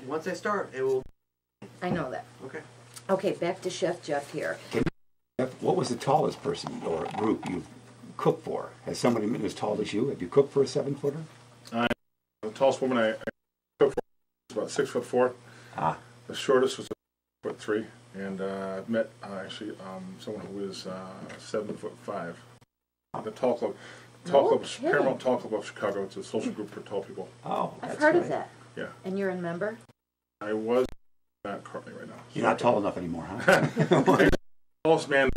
Once I start, it will. I know that. Okay. Okay, back to Chef Jeff here. What was the tallest person or group you've cooked for? Has somebody been as tall as you? Have you cooked for a 7-footer? The tallest woman I cooked for was about 6'4". The shortest was 6'3", and I've met someone who is 7'5". The Tall Club, Paramount Tall Club of Chicago. It's a social group for tall people. Oh, I've heard of that. Yeah. And you're a member? I was not currently right now. You're not tall enough anymore, huh? The tallest man,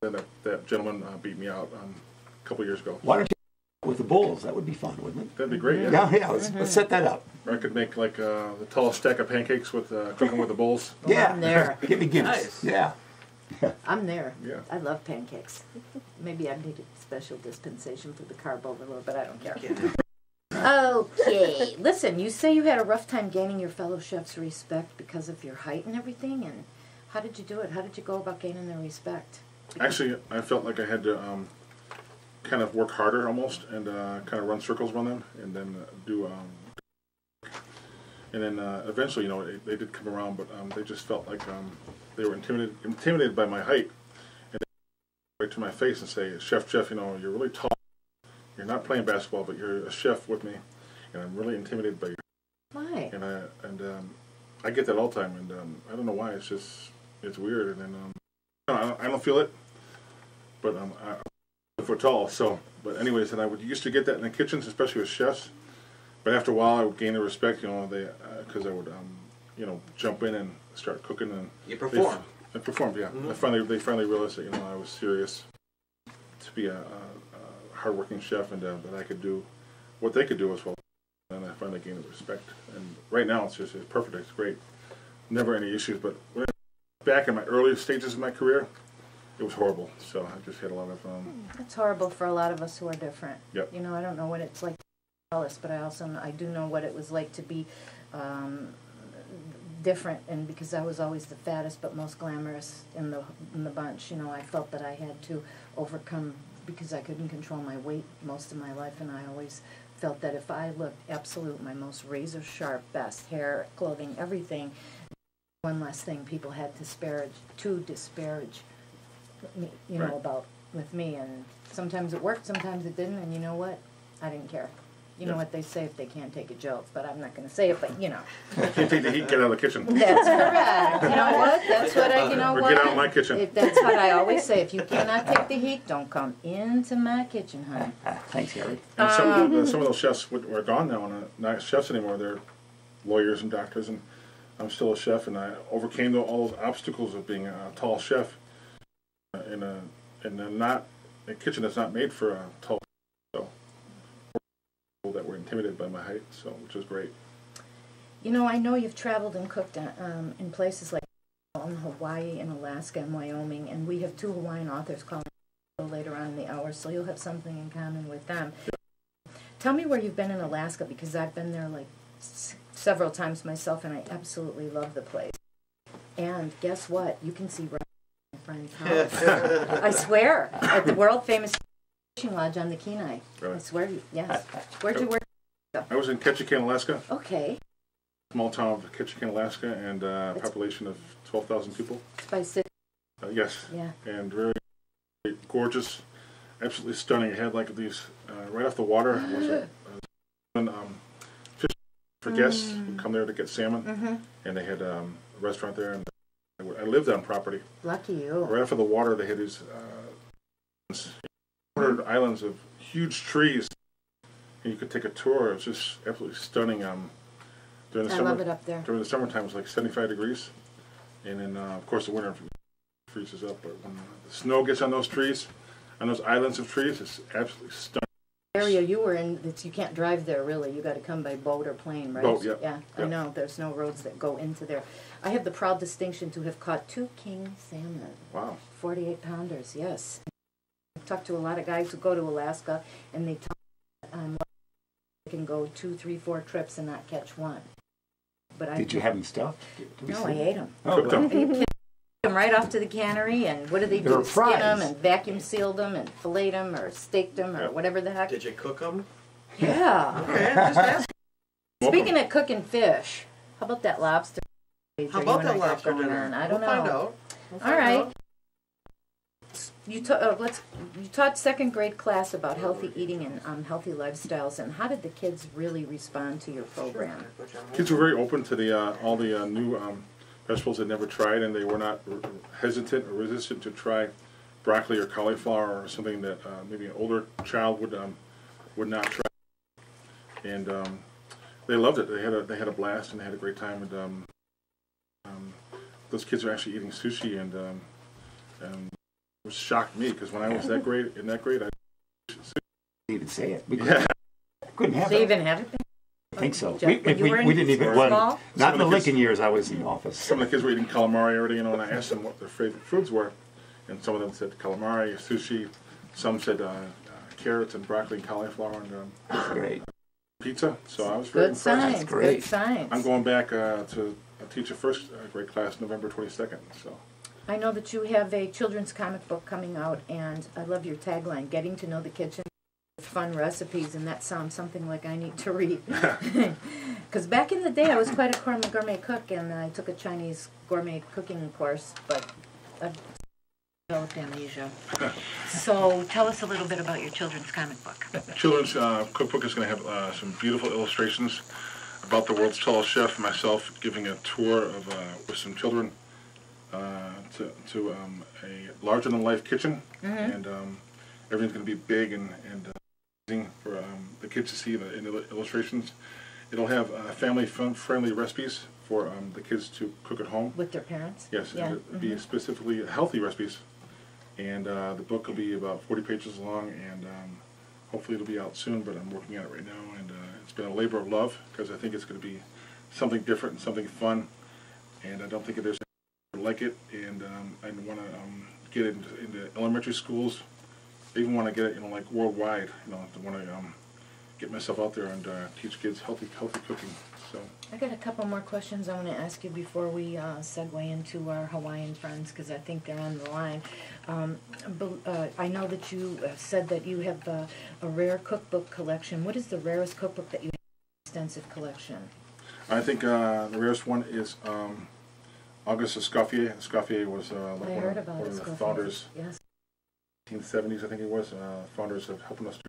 that gentleman beat me out a couple years ago. Why don't you with the bulls? That would be fun, wouldn't it? That'd be great. Yeah. Let's set that up. Or I could make like the tallest stack of pancakes with cooking with the bulls. Yeah. I'm there. Give me Guinness. Nice. Yeah. I'm there. Yeah. I love pancakes. Maybe I need a special dispensation for the carb overload, but I don't care. Okay, listen, you say you had a rough time gaining your fellow chefs' respect because of your height and everything, and how did you do it? How did you go about gaining their respect? Actually, I felt like I had to kind of work harder almost, and kind of run circles around them, and then and then eventually, they did come around, but they just felt like they were intimidated by my height, and they right to my face and say, "Chef Jeff, you're really tall. You're not playing basketball, but you're a chef with me, and I'm really intimidated by you." Why? And I get that all the time, and I don't know why. It's weird, and then I don't feel it, but I'm 5 foot tall. So, but anyways, and I used to get that in the kitchens, especially with chefs. But after a while, I would gain the respect, because I would jump in and start cooking, and you perform. I performed, yeah. Mm-hmm. They finally realized that I was serious to be a hardworking chef, and that I could do what they could do as well. And I finally gained the respect. And right now, it's perfect. It's great. Never any issues. But back in my early stages of my career, it was horrible. So I just had a lot of. It's horrible for a lot of us who are different. Yep. I don't know what it's like to be tallest, but I do know what it was like to be different, and because I was always the fattest but most glamorous in the bunch, I felt that I had to overcome, because I couldn't control my weight most of my life, and I always felt that if I looked absolute, my most razor sharp, best hair, clothing, everything, one less thing people had to disparage me, Right. about with me, and sometimes it worked, sometimes it didn't, and you know what? I didn't care. You know what they say, if they can't take a joke, but I'm not going to say it, but Can't take the heat, get out of the kitchen. That's correct. You know what? That's what Or get out of my kitchen. That's what I always say. If you cannot take the heat, don't come into my kitchen, honey. Thanks, Harry. And some of those chefs are gone now, and not chefs anymore. They're lawyers and doctors, and I'm still a chef, and I overcame all those obstacles of being a tall chef in a kitchen that's not made for a tall chef. That were intimidated by my height, which was great. I know you've traveled and cooked in places like in Hawaii and Alaska and Wyoming, and we have 2 Hawaiian authors calling later on in the hour, so you'll have something in common with them. Yeah. Tell me where you've been in Alaska, because I've been there like several times myself, and I absolutely love the place. And guess what? You can see right my friend's house. I swear, at the world famous fishing lodge on the Kenai. Really? I swear, yes. Where'd you work? I was in Ketchikan, Alaska. Okay. Small town of Ketchikan, Alaska, and population of 12,000 people. It's by city. Yes. Yeah. And very gorgeous, absolutely stunning. It had like these right off the water. Fish for guests who come there to get salmon, and they had a restaurant there, and I lived on property. Lucky you. Right off of the water, they had these islands of huge trees, and you could take a tour. It was just absolutely stunning. During the I love it up there. During the summertime, it was like 75 degrees, and then of course the winter freezes up. But when the snow gets on those trees, on those islands of trees, it's absolutely stunning. The area you were in, you can't drive there really. You got to come by boat or plane, right? Boat, yeah. Yeah, I know. There's no roads that go into there. I have the proud distinction to have caught 2 king salmon. Wow. 48-pounders, yes. I've talked to a lot of guys who go to Alaska, and they tell me they can go 2, 3, 4 trips and not catch one. But Did you have them stuffed? No, I ate them. Oh, good. You pick them right off to the cannery, and what do they do? Skin them and vacuum sealed them and filleted them or steaked them or whatever the heck. Did you cook them? Yeah. Okay, just ask. Speaking of cooking fish, How about that lobster? How about that lobster dinner? I don't know. Find out. All right. You taught second grade class about healthy eating and healthy lifestyles, and how did the kids really respond to your program? Kids were very open to the all the new vegetables they'd never tried, and they were not hesitant or resistant to try broccoli or cauliflower or something that maybe an older child would not try. And they loved it. They had a blast and they had a great time. And those kids are actually eating sushi, and it shocked me because when I was in that grade, I Didn't even say it. We yeah. couldn't have They it. even have it? I think so. Jeff, We didn't even. Well, not in the Some of the Lincoln years I was in the office. Some of the kids were eating calamari already, you know, and I asked them what their favorite foods were, and some of them said calamari, sushi. Some said carrots and broccoli and cauliflower and That's great. pizza. So I was very Good impressed. signs. That's great. Good signs. I'm going back to teach a first grade class November 22nd. So I know that you have a children's comic book coming out, and I love your tagline, Getting to Know the Kitchen with Fun Recipes, and that sounds something like I need to read. Because back in the day, I was quite a gourmet cook, and I took a Chinese gourmet cooking course, but I've developed amnesia. So tell us a little bit about your children's comic book. children's cookbook is going to have some beautiful illustrations about the world's tallest chef, myself giving a tour of with some children to a larger-than-life kitchen, and everything's going to be big and amazing for the kids to see in the illustrations. It'll have family-friendly recipes for the kids to cook at home. With their parents? Yes, Yeah. and it'll be specifically healthy recipes. And the book will be about 40 pages long, and hopefully it'll be out soon, but I'm working on it right now, and it's been a labor of love, because I think it's going to be something different and something fun, and I don't think there's anything like it, and I want to get it into elementary schools. I even want to get it, you know, like worldwide, you know, I want to get myself out there and teach kids healthy cooking. So I got a couple more questions I want to ask you before we segue into our Hawaiian friends, because I think they're on the line. I know that you said that you have a rare cookbook collection. What is the rarest cookbook that you have in your extensive collection? I think the rarest one is Auguste Escoffier. Escoffier was like I heard about one of the Escoffier. founders, Yes. 1970s I think he was, founders of helping us.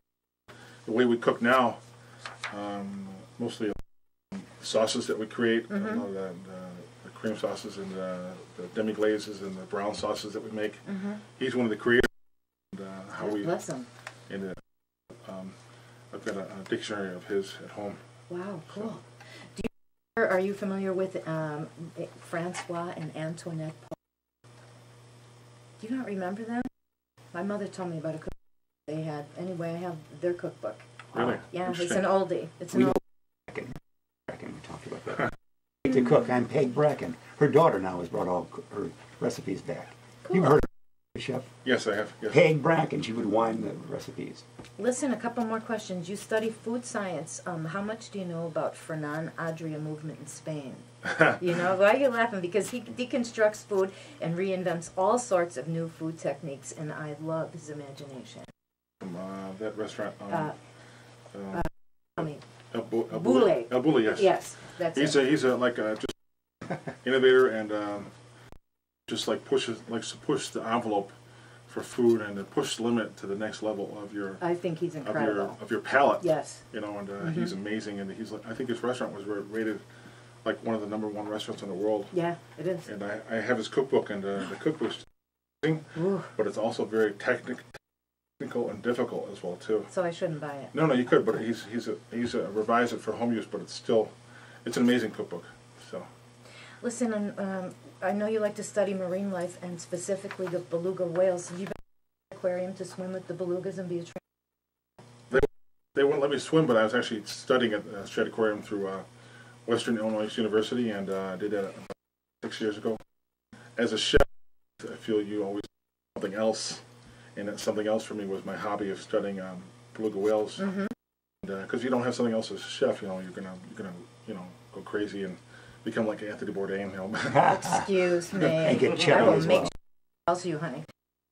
The way we cook now, mostly sauces that we create, you know, the cream sauces and the demi-glazes and the brown sauces that we make. He's one of the creators. And, how we Bless him. and I've got a dictionary of his at home. Wow, cool. Are you familiar with Francois and Antoinette Paul? Do you not remember them? My mother told me about a cookbook they had. Anyway, I have their cookbook. Really? Yeah, it's Interesting. an oldie. It's We an know oldie. Bracken. We talked about that. To cook. I'm Peg Bracken. Her daughter now has brought all her recipes back. Cool. You've heard of her, Chef? Yes, I have. Yes. Peg Bracken. She would wine the recipes. Listen, a couple more questions. You study food science. How much do you know about Fernan Adria movement in Spain? You know, why are you laughing? Because he deconstructs food and reinvents all sorts of new food techniques, and I love his imagination. From that restaurant. I mean, El Boule. Boule, yes. yes, that's it. He's a like a just innovator and just like likes to push the envelope for food and to push the limit to the next level of your I think he's incredible. of your palate. Yes. You know, and he's amazing, and he's like, I think his restaurant was rated like one of the #1 restaurants in the world. Yeah, it is. And I have his cookbook, and the cookbook's amazing, Ooh. but it's also very technical and difficult as well too. So I shouldn't buy it. No, you could, but he's revised it for home use, but it's an amazing cookbook. So Listen, I know you like to study marine life and specifically the beluga whales. Have you been to the aquarium to swim with the belugas and be a trainer? they wouldn't let me swim, but I was actually studying at the Shedd Aquarium through Western Illinois University, and I did that about 6 years ago. As a chef, I feel you always do something else, and that something else for me was my hobby of studying beluga whales. Because if you don't have something else as a chef, you know, you're gonna go crazy and become like Anthony Bourdain. You know. Excuse me. And get I cherry will as make well. sure to you, honey.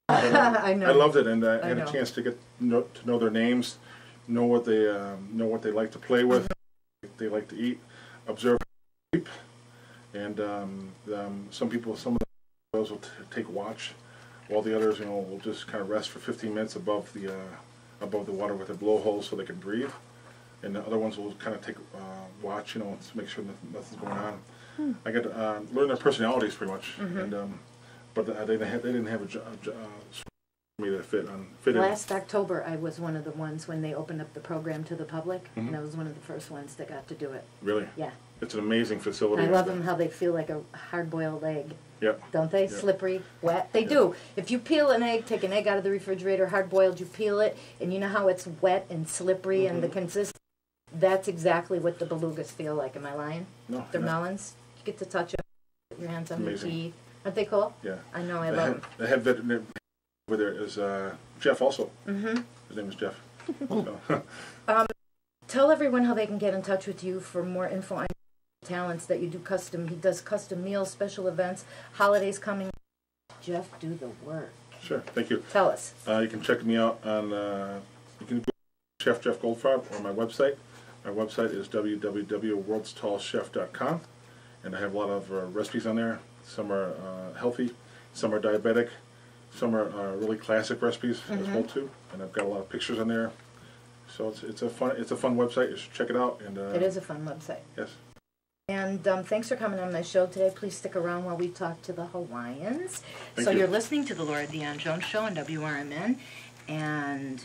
I know. I loved it, and I had know. a chance to to know their names, know what they like to play with, they like to eat, observe how they sleep, And some of the whales will take watch, while the others, will just kind of rest for 15 minutes above the water with their blowholes so they can breathe. And the other ones will kind of take watch, to make sure nothing's going on. I got to learn their personalities pretty much, and but they didn't have a for me to fit in. Last October, I was one of the ones when they opened up the program to the public, and I was one of the first ones that got to do it. Really? Yeah. It's an amazing facility. I love them how they feel like a hard-boiled egg. Yep. Don't they? Yep. Slippery, wet. They do. If you peel an egg, take an egg out of the refrigerator, hard-boiled, you peel it, and you know how it's wet and slippery and the consistency? That's exactly what the belugas feel like. Am I lying? No. They're melons. You get to touch them, put your hands on their Amazing. teeth. Aren't they cool? Yeah. I know, I love them. The head veterinarian over there is Jeff also. His name is Jeff. Tell everyone how they can get in touch with you for more info on talents that you do custom. He does custom meals, special events, holidays coming. Jeff, do the work. Sure, thank you. Tell us. You can check me out on, you can go to Chef Jeff Goldfarb or my website. My website is www.worldstallchef.com, and I have a lot of recipes on there. Some are healthy, some are diabetic, some are really classic recipes as well too. And I've got a lot of pictures on there. So it's a fun website. You should check it out. And it is a fun website. Yes. And thanks for coming on my show today. Please stick around while we talk to the Hawaiians. Thank you. You're listening to the Laura Dion-Jones Show on WRMN, and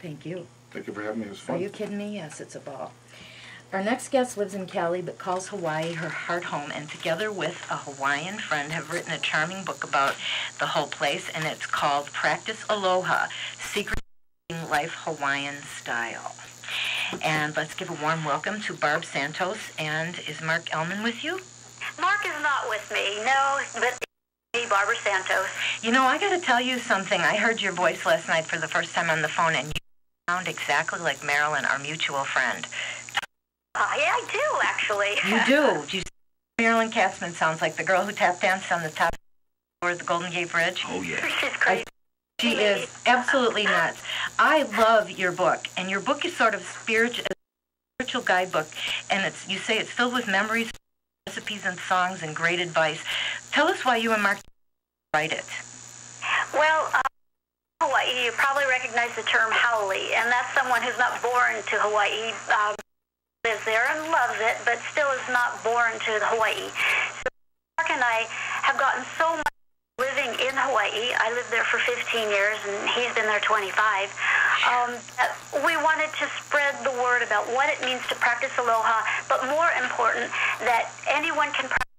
thank you. Thank you for having me. It was fun. Are you kidding me? Yes, it's a ball. Our next guest lives in Cali but calls Hawaii her heart home, and together with a Hawaiian friend have written a charming book about the whole place, and it's called Practice Aloha, Secret Life Hawaiian Style. And let's give a warm welcome to Barb Santos. And is Mark Ellman with you? Mark is not with me, no, but me, Barbara Santos. I got to tell you something. I heard your voice last night for the first time on the phone, and you sound exactly like Marilyn, our mutual friend. Yeah, I do, actually. You do. Marilyn Katzman sounds like the girl who tap danced on the top floor of the Golden Gate Bridge. Oh, yeah. She's crazy. She is absolutely nuts. I love your book, and your book is sort of spiritual guidebook, and you say it's filled with memories, recipes, and songs, and great advice. Tell us why you and Mark write it. Well, Hawaii, you probably recognize the term haole, and that's someone who's not born to Hawaii, lives there and loves it, but still is not born to Hawaii. So Mark and I have gotten so much living in Hawaii. I lived there for 15 years, and he's been there 25. We wanted to spread the word about what it means to practice aloha, but more important, that anyone can practice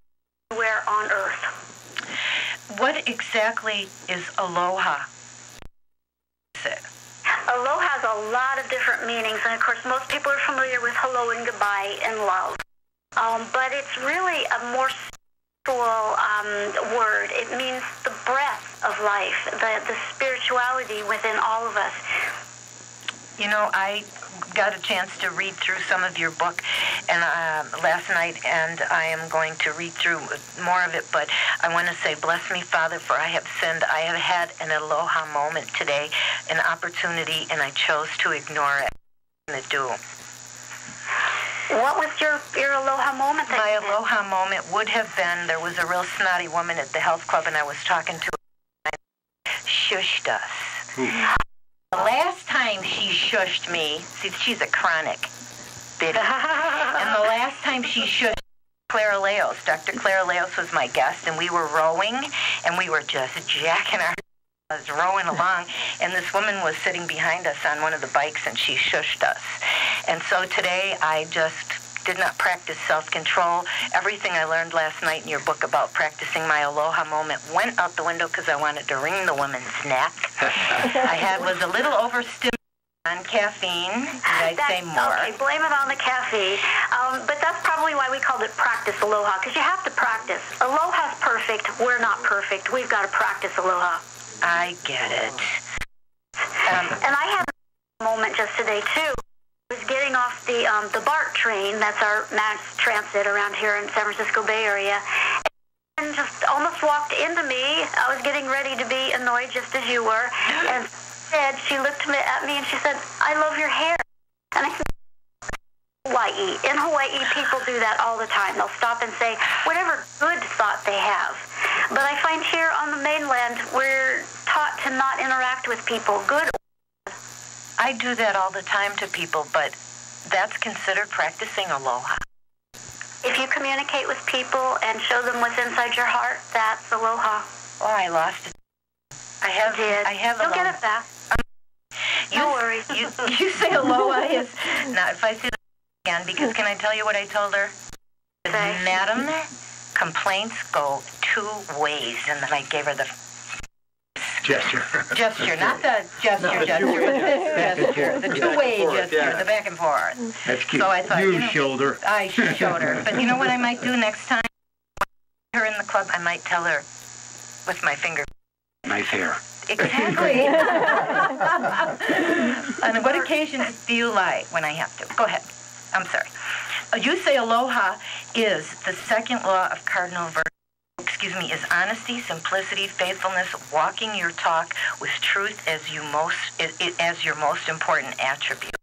anywhere on Earth. What exactly is aloha? Aloha has a lot of different meanings, and of course most people are familiar with hello and goodbye and love. But it's really a more word. It means the breath of life, the spirituality within all of us. I got a chance to read through some of your book and last night, and I am going to read through more of it, but I want to say, bless me, Father, for I have sinned. I have had an aloha moment today, an opportunity, and I chose to ignore it. I'm going to do. What was your aloha moment? My aloha moment would have been, there was a real snotty woman at the health club, and I was talking to her, shushed us. The last time she shushed me, see, she's a chronic biddy, and the last time she shushed Clara Leos, Dr. Clara Leos was my guest, and we were rowing, and we were just jacking our rowing along, and this woman was sitting behind us on one of the bikes, and she shushed us. And so today I just did not practice self-control. Everything I learned last night in your book about practicing my aloha moment went out the window because I wanted to wring the woman's neck. I was a little overstimulated on caffeine. Did I say more? Okay, blame it on the caffeine. But that's probably why we called it practice aloha, because you have to practice. Aloha's perfect. We're not perfect. We've got to practice aloha. I get it. And I had a moment just today, too. I was getting off the BART train, that's our mass transit around here in San Francisco Bay Area, and just almost walked into me. I was getting ready to be annoyed just as you were, and she looked at me and she said, I love your hair. And I said, white. Hawaii. In Hawaii, people do that all the time. They'll stop and say whatever good thought they have. But I find here on the mainland, we're taught to not interact with people, good or bad. I do that all the time to people, but that's considered practicing aloha. If you communicate with people and show them what's inside your heart, that's aloha. Oh, I lost it. I have You'll aloha. get it back. No worries. You say aloha is... Now, if I say that again, because can I tell you what I told her? Say. Madam, complaints go 2 ways. And then I gave her the... Gesture. Gesture, not the gesture, but the gesture. The 2-way gesture, the back and forth. That's cute. So I thought, shoulder. I showed her. But you know what I might do next time? Her in the club, I might tell her with my finger. Nice hair. Exactly. On what occasions do you lie when I have to? Go ahead. I'm sorry. You say aloha is the second law of cardinal virtue. Is honesty, simplicity, faithfulness, walking your talk with truth as your most important attribute.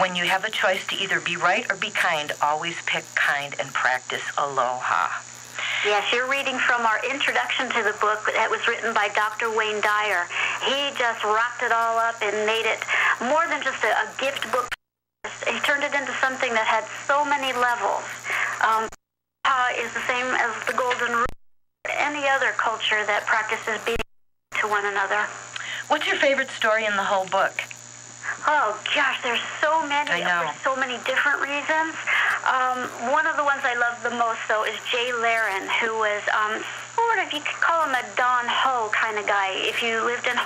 When you have a choice to either be right or be kind, always pick kind and practice aloha. Yes, you're reading from our introduction to the book that was written by Dr. Wayne Dyer. He just wrapped it all up and made it more than just a gift book. He turned it into something that had so many levels. Is the same as the golden rule, any other culture that practices being to one another. What's your favorite story in the whole book? Oh gosh, there's so many. I know. For so many different reasons. One of the ones I love the most, though, is Jay Laren, who was sort of, you could call him a Don Ho kind of guy. If you lived in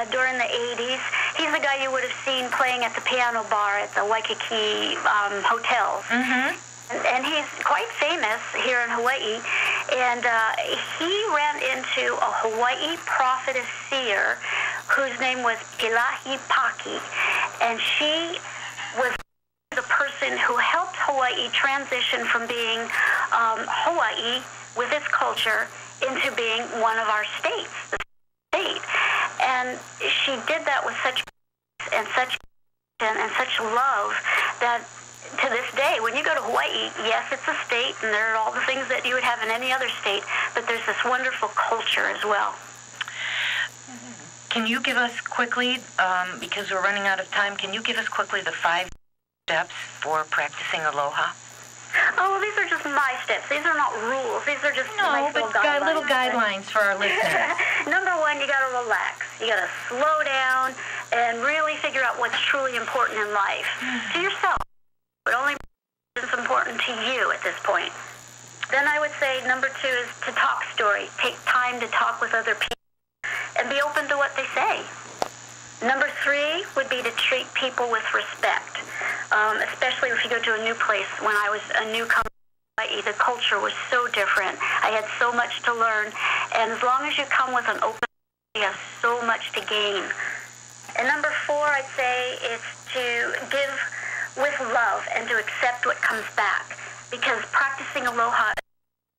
during the 80s, he's the guy you would have seen playing at the piano bar at the Waikiki hotels. Mm-hmm. And he's quite famous here in Hawaii. And he ran into a Hawaii prophetess seer whose name was Pilahi Paki. And she was the person who helped Hawaii transition from being Hawaii with its culture into being one of our states, the state. And she did that with such and such love that to this day, when you go to Hawaii, yes, it's a state, and there are all the things that you would have in any other state, but there's this wonderful culture as well. Can you give us quickly, because we're running out of time, can you give us quickly the 5 steps for practicing aloha? Oh, well, these are just my steps. These are not rules. These are just nice but little guidelines for our listeners. Number 1, you got to relax. You got to slow down and really figure out what's truly important in life to yourself. But only is important to you at this point. Then I would say number 2 is to talk story. Take time to talk with other people and be open to what they say. Number 3 would be to treat people with respect, especially if you go to a new place. When I was a newcomer in Hawaii, the culture was so different. I had so much to learn, and as long as you come with an open mind, you have so much to gain. And number 4, I'd say, is to give with love and to accept what comes back, because practicing aloha is a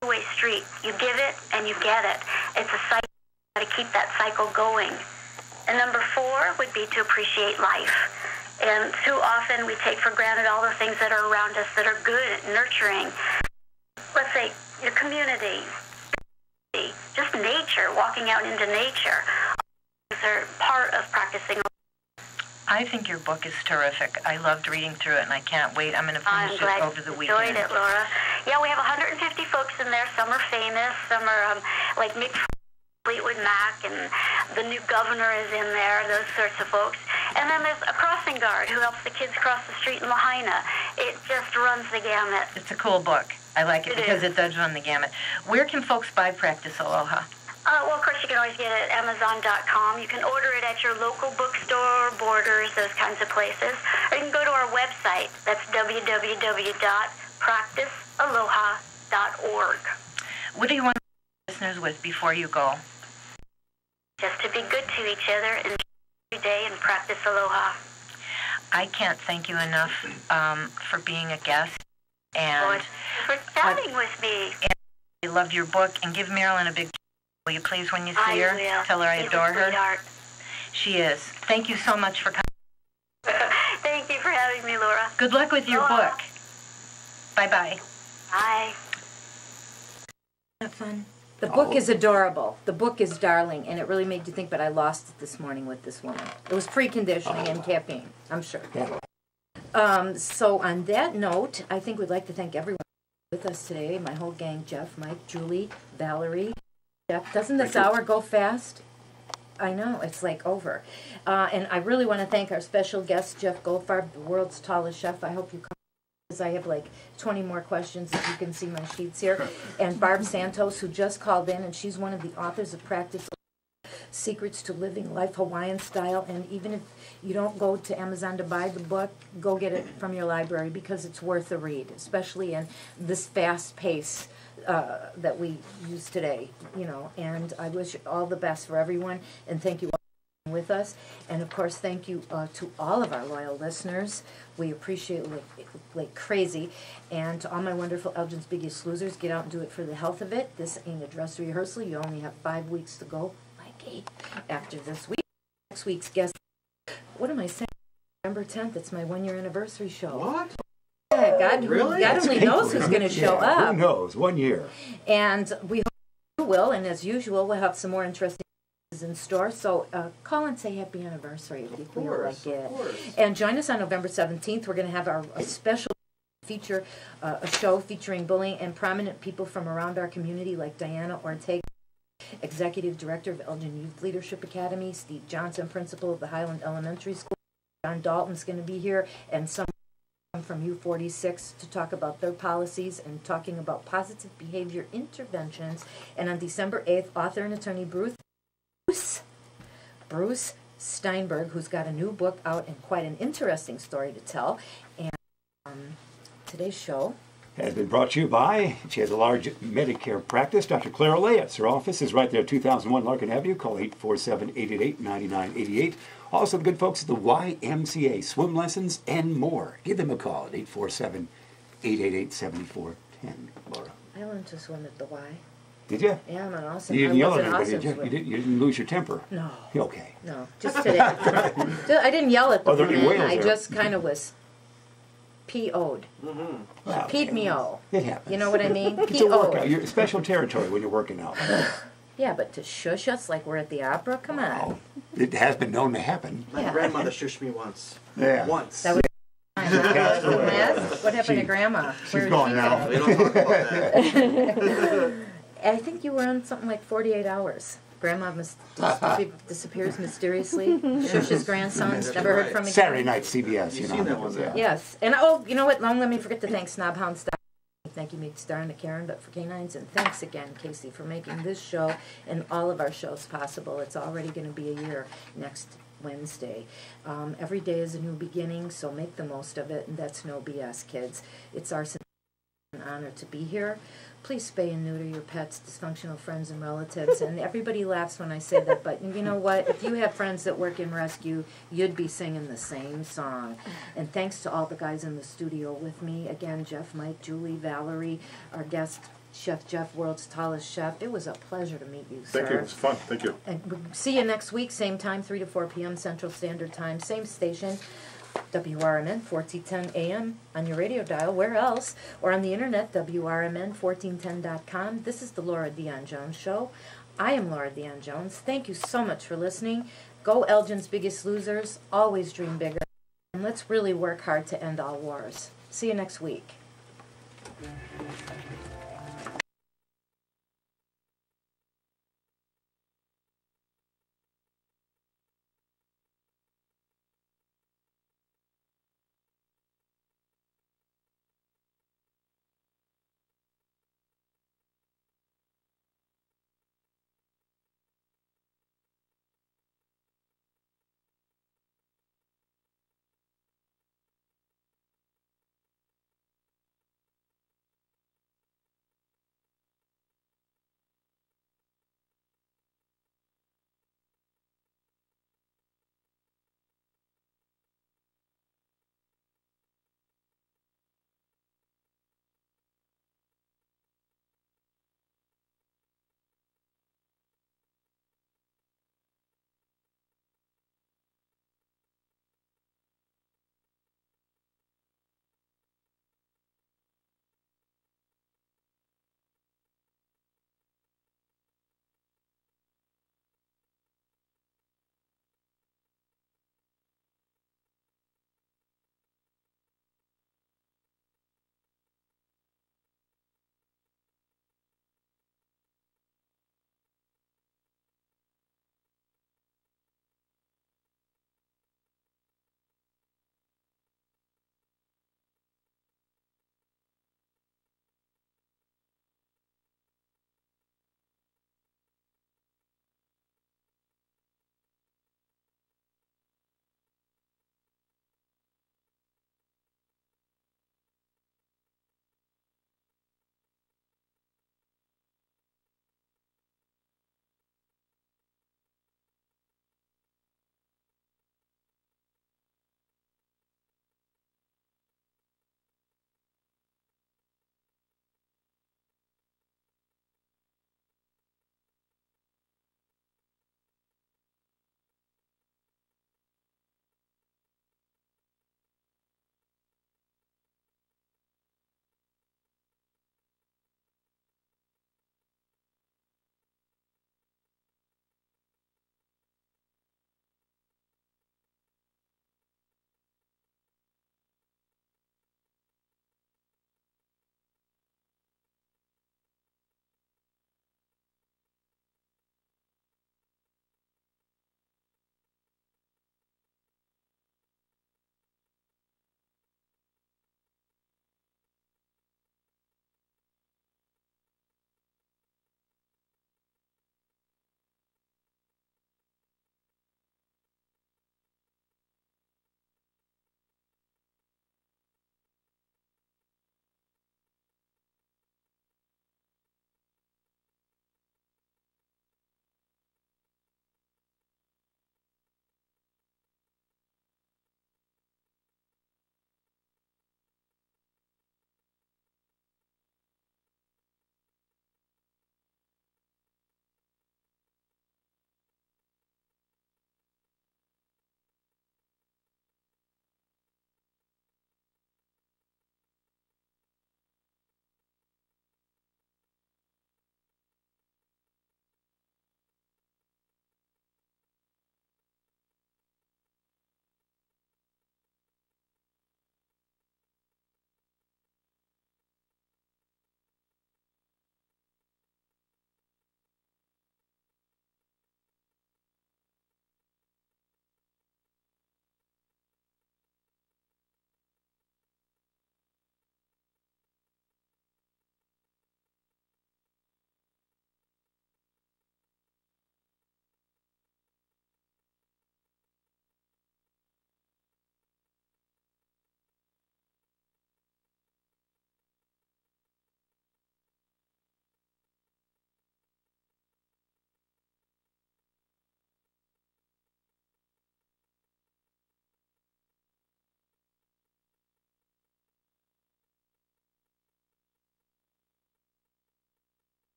two-way street. You give it and you get it. It's a cycle. You got to keep that cycle going. And number 4 would be to appreciate life. And too often we take for granted all the things that are around us that are good, nurturing. Let's say your community, just nature, walking out into nature. All these are part of practicing aloha. I think your book is terrific. I loved reading through it, and I can't wait. I'm going to finish it over the weekend. I'm glad you enjoyed it, Laura. Yeah, we have 150 folks in there. Some are famous. Some are like Mick Fleetwood Mac, and the new governor is in there, those sorts of folks. And then there's a crossing guard who helps the kids cross the street in Lahaina. It just runs the gamut. It's a cool book. I like it because it does run the gamut. Where can folks buy Practice Aloha? Well, of course, you can always get it at Amazon.com. You can order it at your local bookstore, Borders, those kinds of places. Or you can go to our website. That's www.practicealoha.org. What do you want listeners with before you go? Just to be good to each other and every day and practice aloha. I can't thank you enough for being a guest. And for chatting with me. And I loved your book. And give Marilyn a big will you please, when you see her, will. tell her I adore her. Sweetheart. She is. Thank you so much for coming. Thank you for having me. Good luck with your book. Bye-bye. Bye. That fun. The book is adorable. The book is darling, and it really made you think, but I lost it this morning with this woman. It was preconditioning and caffeine, I'm sure. So on that note, I think we'd like to thank everyone with us today, my whole gang, Jeff, Mike, Julie, Valerie. Jeff, doesn't this hour go fast? I know, it's like over. And I really want to thank our special guest, Jeff Goldfarb, the world's tallest chef. I hope you come. I have like 20 more questions, if you can see my sheets here. And Barb Santos, who just called in, and she's one of the authors of Practical Secrets to Living Life Hawaiian Style. And even if you don't go to Amazon to buy the book, go get it from your library, because it's worth a read, especially in this fast pace that we use today, you know. And I wish all the best for everyone, and thank you all for being with us. And of course, thank you to all of our loyal listeners. We appreciate it like crazy. And to all my wonderful Elgin's Biggest Losers, get out and do it for the health of it. This ain't a dress rehearsal. You only have 5 weeks to go, like 8 after this week. Next week's guest, what am I saying? November 10th, it's my 1-year anniversary show. What? Yeah, God, Really? God only knows who's going to show up. Who knows? 1 year. And we hope you will, and as usual, we'll have some more interesting things in store. So call and say happy anniversary if you feel like it. And join us on November 17th. We're going to have a special feature, a show featuring bullying and prominent people from around our community, like Diana Ortega, Executive Director of Elgin Youth Leadership Academy, Steve Johnson, Principal of the Highland Elementary School. John Dalton's going to be here, and some from U46 to talk about their policies and talking about positive behavior interventions. And on December 8th, author and attorney Bruce Steinberg, who's got a new book out and quite an interesting story to tell. And today's show has been brought to you by, she has a large Medicare practice, Dr. Clara Layetz. Her office is right there, 2001 Larkin Avenue. Call 847-888-9988. Also, the good folks at the YMCA, swim lessons and more. Give them a call at 847-888-7410. Laura. I learned to swim at the Y. Did you? Yeah, I'm an awesome. You didn't yell at awesome anybody, did you? You didn't lose your temper? No. Okay. No, just today. I didn't yell at the woman. I just kind of was P.O.'d. Well, P.O. It happens. You know what I mean? It's a workout. You're special territory when you're working out. Yeah, but to shush us like we're at the opera? Come on. Oh, it has been known to happen. My grandmother shushed me once. Yeah. Once. That was Passed away. what happened to Grandma? She's gone now. We don't talk about that. I think you were on something like 48 hours. Grandma disappears mysteriously. Shushes grandsons. Never heard from again. Saturday night CBS, you know. Seen that one, yeah. Yes. And oh, you know what? Don't let me forget to thank Snobhound Star. Thank you, Meet Star and the Karen, but for canines. And thanks again, Casey, for making this show and all of our shows possible. It's already going to be a year next Wednesday. Every day is a new beginning, so make the most of it. And that's no BS, kids. It's our honor to be here. Please spay and neuter your pets, dysfunctional friends and relatives. And everybody laughs when I say that, but you know what? If you have friends that work in rescue, you'd be singing the same song. And thanks to all the guys in the studio with me. Again, Jeff, Mike, Julie, Valerie, our guest, Chef Jeff, world's tallest chef. It was a pleasure to meet you, sir. Thank you. It was fun. Thank you. And we'll see you next week, same time, 3 to 4 p.m. Central Standard Time, same station. WRMN 1410 AM on your radio dial, where else? Or on the internet, WRMN1410.com. This is the Laura Dion-Jones Show. I am Laura Dion-Jones. Thank you so much for listening. Go Elgin's Biggest Losers. Always dream bigger. And let's really work hard to end all wars. See you next week.